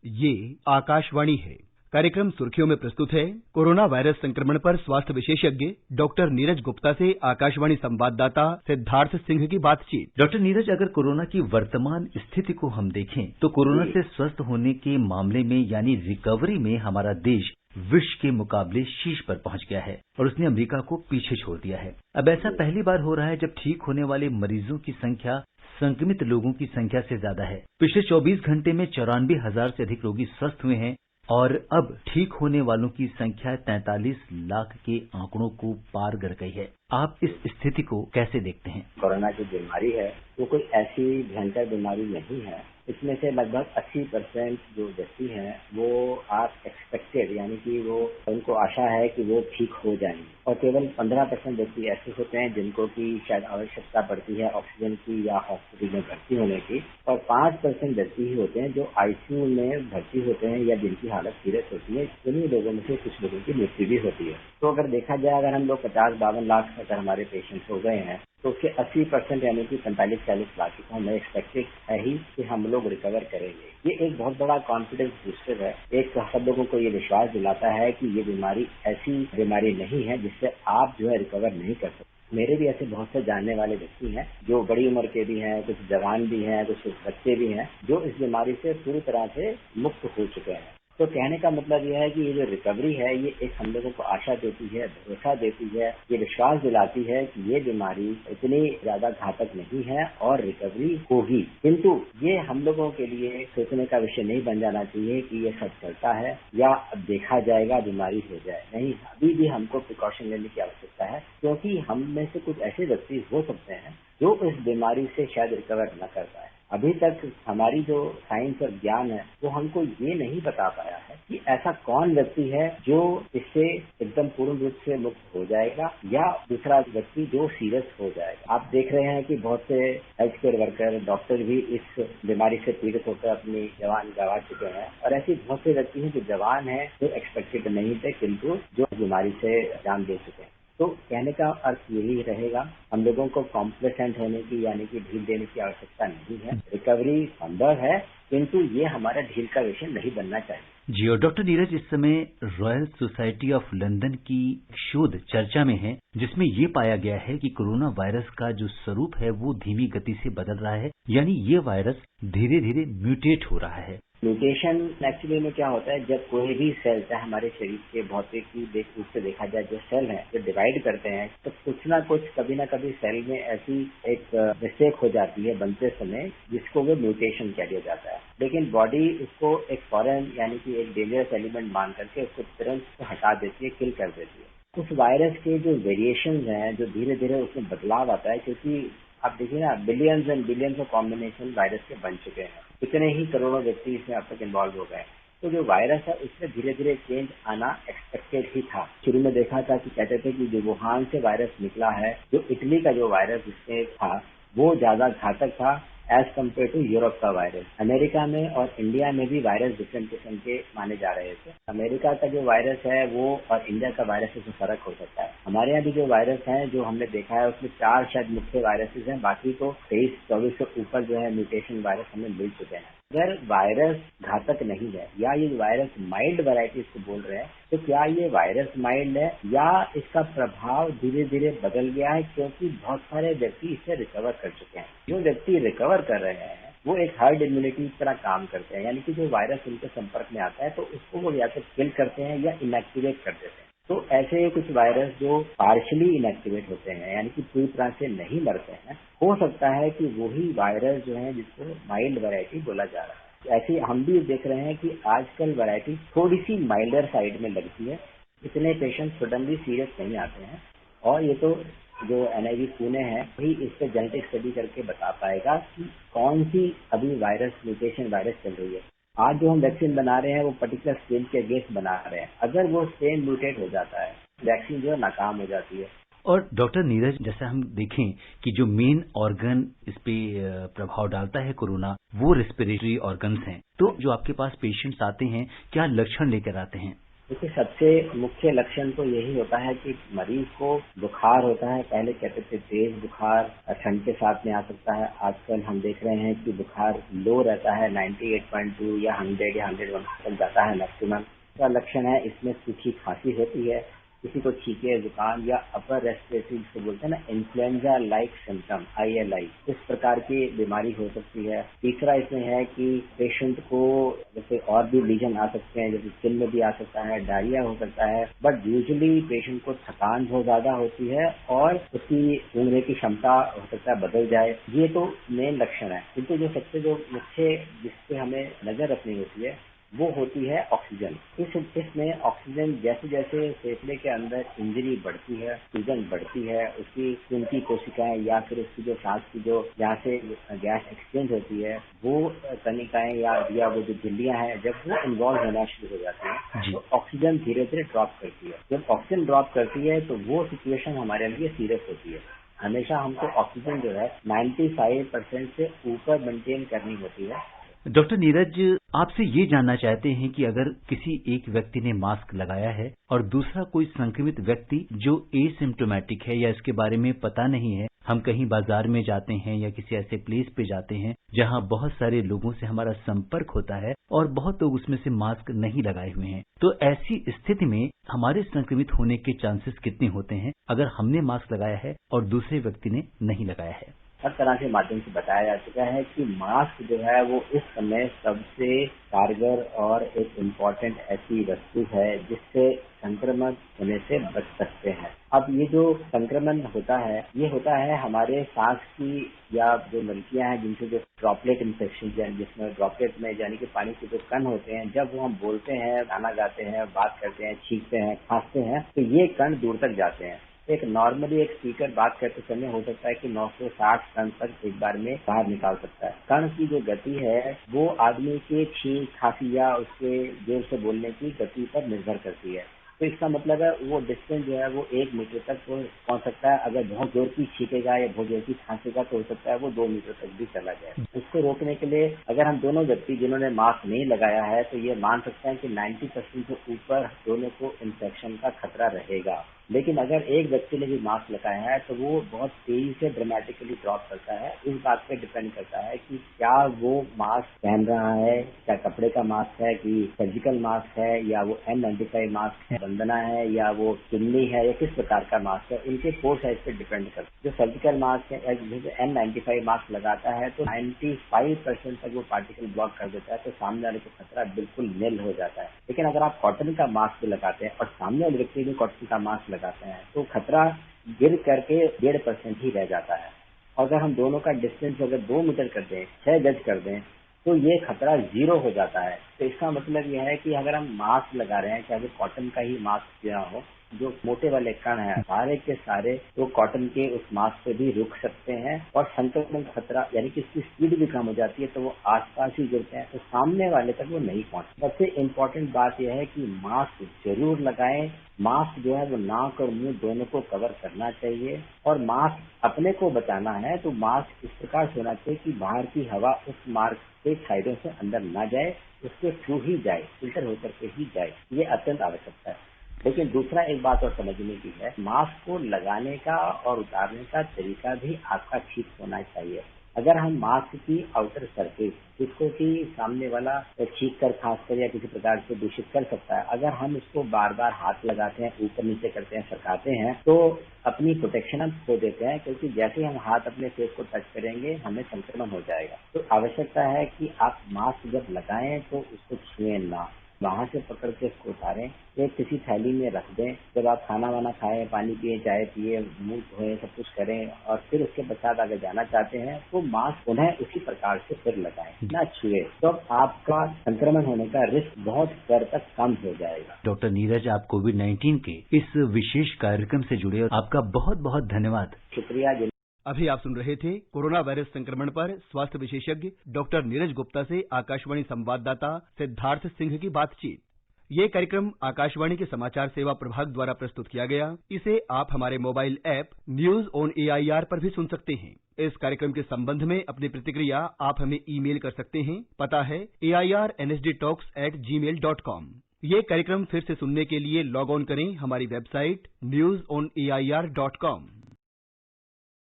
ये आकाशवाणी है। कार्यक्रम सुर्खियों में प्रस्तुत है कोरोना वायरस संक्रमण पर स्वास्थ्य विशेषज्ञ डॉक्टर नीरज गुप्ता से आकाशवाणी संवाददाता सिद्धार्थ सिंह की बातचीत। डॉक्टर नीरज, अगर कोरोना की वर्तमान स्थिति को हम देखें तो कोरोना से स्वस्थ होने के मामले में यानी रिकवरी में हमारा देश विश्व के मुकाबले शीर्ष पर पहुंच गया है और उसने अमेरिका को पीछे छोड़ दिया है। अब ऐसा पहली बार हो रहा है जब ठीक होने वाले मरीजों की संख्या संक्रमित लोगों की संख्या से ज्यादा है। पिछले 24 घंटे में 94,000 से अधिक रोगी स्वस्थ हुए हैं और अब ठीक होने वालों की संख्या 43 लाख के आंकड़ों को पार कर गई है। आप इस स्थिति को कैसे देखते हैं? कोरोना की बीमारी है वो कोई ऐसी भयंकर बीमारी नहीं है। इसमें से लगभग 80% जो व्यक्ति हैं वो आप एक्सपेक्टेड यानी कि वो उनको आशा है कि वो ठीक हो जाएंगे और केवल 15% व्यक्ति ऐसे होते हैं जिनको की शायद आवश्यकता पड़ती है ऑक्सीजन की या हॉस्पिटल में भर्ती होने की और 5% व्यक्ति ही होते हैं जो आईसीयू में भर्ती होते हैं या जिनकी हालत सीरियस होती है। इन्हीं लोगों में से कुछ लोगों की मृत्यु भी होती है। तो अगर देखा जाए अगर हम लोग 50-52 लाख अगर हमारे पेशेंट्स हो गए हैं तो उसके 80% यानी कि 45-40 लाख को हमें एक्सपेक्टेड है ही कि हम लोग रिकवर करेंगे। ये एक बहुत बड़ा कॉन्फिडेंस बूस्टर है। एक सब लोगों को ये विश्वास दिलाता है कि ये बीमारी ऐसी बीमारी नहीं है जिससे आप जो है रिकवर नहीं कर सकते। मेरे भी ऐसे बहुत से जानने वाले व्यक्ति हैं जो बड़ी उम्र के भी हैं, कुछ जवान भी हैं, कुछ बच्चे भी हैं जो इस बीमारी से पूरी तरह से मुक्त हो चुके हैं। तो कहने का मतलब यह है कि ये जो रिकवरी है ये एक हम लोगों को आशा देती है, भरोसा देती है, ये विश्वास दिलाती है कि ये बीमारी इतनी ज्यादा घातक नहीं है और रिकवरी होगी। किंतु ये हम लोगों के लिए सोचने का विषय नहीं बन जाना चाहिए कि ये सब चलता है या अब देखा जाएगा बीमारी हो जाए। नहीं, अभी भी हमको प्रिकॉशन लेने की आवश्यकता है क्योंकि हम में से कुछ ऐसे व्यक्ति हो सकते हैं जो इस बीमारी से शायद रिकवर न कर पाए। अभी तक हमारी जो साइंस और ज्ञान है वो हमको ये नहीं बता पाया है कि ऐसा कौन व्यक्ति है जो इससे एकदम पूर्ण रूप से मुक्त हो जाएगा या दूसरा व्यक्ति जो सीरियस हो जाएगा। आप देख रहे हैं कि बहुत से हेल्थ केयर वर्कर, डॉक्टर भी इस बीमारी से पीड़ित होकर अपनी जान गंवा चुके हैं और ऐसे बहुत से व्यक्ति हैं जो जवान हैं जो एक्सपेक्टेड नहीं थे किंतु जो बीमारी से जान दे चुके हैं। तो कहने का अर्थ यही रहेगा, हम लोगों को कॉम्प्लेसेंट होने की यानी कि ढील देने की आवश्यकता नहीं है। रिकवरी संभव है किंतु ये हमारा ढील का विषय नहीं बनना चाहिए। जी, और डॉक्टर नीरज, इस समय रॉयल सोसाइटी ऑफ लंदन की शोध चर्चा में है जिसमें ये पाया गया है कि कोरोना वायरस का जो स्वरूप है वो धीमी गति से बदल रहा है, यानी ये वायरस धीरे धीरे म्यूटेट हो रहा है। म्यूटेशन एक्चुअली में क्या होता है, जब कोई भी सेल चाहे हमारे शरीर के भौतिक रूप से देखा जाए जो सेल है जो डिवाइड करते हैं तो कुछ ना कुछ कभी ना कभी सेल में ऐसी एक मिस्टेक हो जाती है बनते समय जिसको वो म्यूटेशन कह दिया जाता है। लेकिन बॉडी उसको एक फॉरेन यानी कि एक डेंजरस एलिमेंट मान करके उसको तुरंत हटा देती है, किल कर देती है। उस वायरस के जो वेरिएशन हैं जो धीरे धीरे उसमें बदलाव आता है क्योंकि आप देखिए ना billions and billions of combination virus के बन चुके हैं, इतने ही करोड़ों व्यक्ति इसमें अब तक इन्वॉल्व हो गए। तो जो वायरस है उसमें धीरे धीरे चेंज आना एक्सपेक्टेड ही था। शुरू में देखा था कि कहते थे कि जो वुहान से वायरस निकला है, जो इटली का जो वायरस इसमें था वो ज्यादा घातक था एज कम्पेयर टू यूरोप का वायरस। अमेरिका में और इंडिया में भी वायरस डिफरेंट किस्म के माने जा रहे थे। अमेरिका का जो वायरस है वो और इंडिया का वायरस में फर्क हो सकता है। हमारे यहाँ भी जो वायरस है जो हमने देखा है उसमें 4 शायद मुख्य वायरसेस हैं, बाकी तो 23-24 से ऊपर जो है म्यूटेशन वायरस हमें मिल चुके हैं। अगर वायरस घातक नहीं है या ये वायरस माइल्ड वैरायटी इसको बोल रहे हैं तो क्या ये वायरस माइल्ड है या इसका प्रभाव धीरे धीरे बदल गया है क्योंकि बहुत सारे व्यक्ति इससे रिकवर कर चुके हैं। जो व्यक्ति रिकवर कर रहे हैं वो एक हर्ड इम्यूनिटी की तरह काम करते हैं, यानी कि जो वायरस उनके संपर्क में आता है तो उसको वो या तो किल करते हैं या इनएक्टिवेट कर देते हैं। तो ऐसे कुछ वायरस जो पार्शली इनएक्टिवेट होते हैं यानी कि पूरी तरह से नहीं मरते हैं, हो सकता है कि वही वायरस जो है जिसको माइल्ड वैरायटी बोला जा रहा है। ऐसे हम भी देख रहे हैं कि आजकल वैरायटी थोड़ी सी माइल्डर साइड में लगती है, इतने पेशेंट सडनली सीरियस नहीं आते हैं और ये तो जो NIV पुणे है वही इस पे जेनेटिक स्टडी करके बता पाएगा कि कौन सी अभी वायरस म्यूटेशन वायरस चल रही है। आज जो हम वैक्सीन बना रहे हैं वो पर्टिकुलर स्ट्रेन के अगेंस्ट बना रहे हैं, अगर वो स्ट्रेन म्यूटेट हो जाता है वैक्सीन जो है नाकाम हो जाती है। और डॉक्टर नीरज, जैसा हम देखें कि जो मेन ऑर्गन इस पे प्रभाव डालता है कोरोना वो रेस्पिरेटरी ऑर्गन्स हैं, तो जो आपके पास पेशेंट्स आते हैं क्या लक्षण लेकर आते हैं? देखिए, सबसे मुख्य लक्षण तो यही होता है कि मरीज को बुखार होता है। पहले कहते थे तेज बुखार ठंड के साथ में आ सकता है। आजकल हम देख रहे हैं कि बुखार लो रहता है, 98.2 या 100 या 101 तक जाता है मैक्सिमम। का लक्षण है इसमें सूखी खांसी होती है, किसी को छींके, जुकाम या अपर रेस्पिरेटरी जिसे बोलते हैं ना, इन्फ्लुएंजा लाइक सिम्टम, ILI, इस प्रकार की बीमारी हो सकती है। तीसरा इसमें है कि पेशेंट को जैसे और भी लीजन आ सकते हैं, जैसे स्किन में भी आ सकता है, डायरिया हो सकता है, बट यूजुअली पेशेंट को थकान बहुत ज्यादा होती है और उसकी सूंघने की क्षमता हो सकता है बदल जाए। ये तो मेन लक्षण है, किंतु जो सबसे जो मुख्य जिस पे हमें नजर रखनी होती है वो होती है ऑक्सीजन। इसमें ऑक्सीजन जैसे जैसे फेफड़े के अंदर इंजरी बढ़ती है, सूजन बढ़ती है, उसकी खून की कोशिकाएं या फिर उसकी जो सांस की जो जहाँ से गैस एक्सचेंज होती है वो कणिकाएं या वो जो झिल्लियां हैं, जब वो इन्वॉल्व होना शुरू हो जाती है तो ऑक्सीजन धीरे धीरे ड्रॉप करती है। जब ऑक्सीजन ड्रॉप करती है तो वो सिचुएशन हमारे लिए सीरियस होती है। हमेशा हमको ऑक्सीजन जो है 95% से ऊपर मेंटेन करनी होती है। डॉक्टर नीरज, आपसे ये जानना चाहते हैं कि अगर किसी एक व्यक्ति ने मास्क लगाया है और दूसरा कोई संक्रमित व्यक्ति जो एसिम्प्टोमेटिक है या इसके बारे में पता नहीं है, हम कहीं बाजार में जाते हैं या किसी ऐसे प्लेस पे जाते हैं जहां बहुत सारे लोगों से हमारा संपर्क होता है और बहुत लोग उसमें से मास्क नहीं लगाए हुए हैं, तो ऐसी स्थिति में हमारे संक्रमित होने के चांसेस कितने होते हैं अगर हमने मास्क लगाया है और दूसरे व्यक्ति ने नहीं लगाया है? हर तरह के माध्यम से बताया जा चुका है कि मास्क जो है वो इस समय सबसे कारगर और एक इम्पोर्टेंट ऐसी वस्तु है जिससे संक्रमण होने से बच सकते हैं। अब ये जो संक्रमण होता है ये होता है हमारे सांस की या जो नलिकाएं हैं जिनसे जो ड्रॉपलेट इन्फेक्शन, जिसमें ड्रॉपलेट में यानी कि पानी के जो कण होते हैं, जब वो हम बोलते हैं, गाना गाते हैं, बात करते हैं, छींकते हैं, खांसते हैं तो ये कण दूर तक जाते हैं। एक नॉर्मली एक स्पीकर बात करते समय हो सकता है कि 960 टन तक एक बार में बाहर निकाल सकता है। कण की जो गति है वो आदमी के छींक, खांसी या उसके जोर से बोलने की गति पर निर्भर करती है। तो इसका मतलब है वो डिस्टेंस जो है वो 1 मीटर तक पहुंच सकता है। अगर बहुत जोर की छींकेगा या बहुत जोर की खांसेगा तो हो सकता है वो 2 मीटर तक भी चला जाए। इसको रोकने के लिए अगर हम दोनों व्यक्ति जिन्होंने मास्क नहीं लगाया है तो ये मान सकते हैं कि 90% से ऊपर दोनों को इन्फेक्शन का खतरा रहेगा। लेकिन अगर एक व्यक्ति ने भी मास्क लगाया है तो वो बहुत तेजी से ड्रामेटिकली ड्रॉप करता है। इस बात पे डिपेंड करता है कि क्या वो मास्क पहन रहा है, क्या कपड़े का मास्क है, कि सर्जिकल मास्क है या वो N95 मास्क है, बंदना है या वो चिमनी है या किस प्रकार का मास्क है, उनके पोर साइज पे डिपेंड करता है। जो सर्जिकल मास्क है, जैसे N95 मास्क लगाता है तो 95% तक वो पार्टिकल ब्लॉक कर देता है, तो सामने वाले को खतरा बिल्कुल निल हो जाता है। लेकिन अगर आप कॉटन का मास्क भी लगाते हैं और सामने वाले व्यक्ति भी कॉटन का मास्क लगाते हैं तो खतरा गिर करके 1.5% ही रह जाता है। और अगर हम दोनों का डिस्टेंस अगर 2 मीटर कर दें, 6 गज कर दें तो ये खतरा 0 हो जाता है। तो इसका मतलब यह है कि अगर हम मास्क लगा रहे हैं, चाहे कॉटन का ही मास्क क्यों हो, जो मोटे वाले कण हैं सारे के सारे तो कॉटन के उस मास्क से भी रुक सकते हैं और संक्रमण खतरा यानी कि इसकी स्पीड भी कम हो जाती है, तो वो आसपास ही गिरते हैं तो सामने वाले तक वो नहीं पहुंचते। सबसे इम्पोर्टेंट बात यह है कि मास्क जरूर लगाएं। मास्क जो है वो नाक और मुंह दोनों को कवर करना चाहिए और मास्क अपने को बचाना है तो मास्क इस प्रकार से होना चाहिए कि बाहर की हवा उस मास्क के साइडों से अंदर न जाए, उसके थ्रू ही जाए, फिल्टर होकर के ही जाए। ये अत्यंत आवश्यकता है। लेकिन दूसरा एक बात और समझने की है, मास्क को लगाने का और उतारने का तरीका भी आपका ठीक होना चाहिए। अगर हम मास्क की आउटर सरफेस जिसको कि सामने वाला छींक कर, खांस कर या किसी प्रकार से दूषित कर सकता है, अगर हम उसको बार बार हाथ लगाते हैं, ऊपर नीचे करते हैं, सरकाते हैं तो अपनी प्रोटेक्शन हम खो देते हैं, क्योंकि जैसे ही हम हाथ अपने फेस को टच करेंगे हमें संक्रमण हो जाएगा। तो आवश्यकता है कि आप मास्क जब लगाएं तो उसको छुएं ना, वहां से पकड़ के उसको उतारें, एक किसी थैली में रख दें। जब आप खाना वाना खाएं, पानी पिए, चाय पिए, मुंह धोएं, सब कुछ करें और फिर उसके पश्चात अगर जाना चाहते हैं तो मास्क उन्हें उसी प्रकार से फिर लगाएं, ना छुए, तो आपका संक्रमण होने का रिस्क बहुत स्तर तक कम हो जाएगा। डॉक्टर नीरज, आप कोविड-19 के इस विशेष कार्यक्रम से जुड़े और आपका बहुत बहुत धन्यवाद। शुक्रिया। अभी आप सुन रहे थे कोरोना वायरस संक्रमण पर स्वास्थ्य विशेषज्ञ डॉक्टर नीरज गुप्ता से आकाशवाणी संवाददाता सिद्धार्थ सिंह की बातचीत। ये कार्यक्रम आकाशवाणी के समाचार सेवा प्रभाग द्वारा प्रस्तुत किया गया। इसे आप हमारे mobile app news on AIR पर भी सुन सकते हैं। इस कार्यक्रम के संबंध में अपनी प्रतिक्रिया आप हमें ईमेल कर सकते हैं। पता है AIRNSDtalks@gmail.com। ये कार्यक्रम फिर से सुनने के लिए लॉग ऑन करें हमारी वेबसाइट newsonair.com।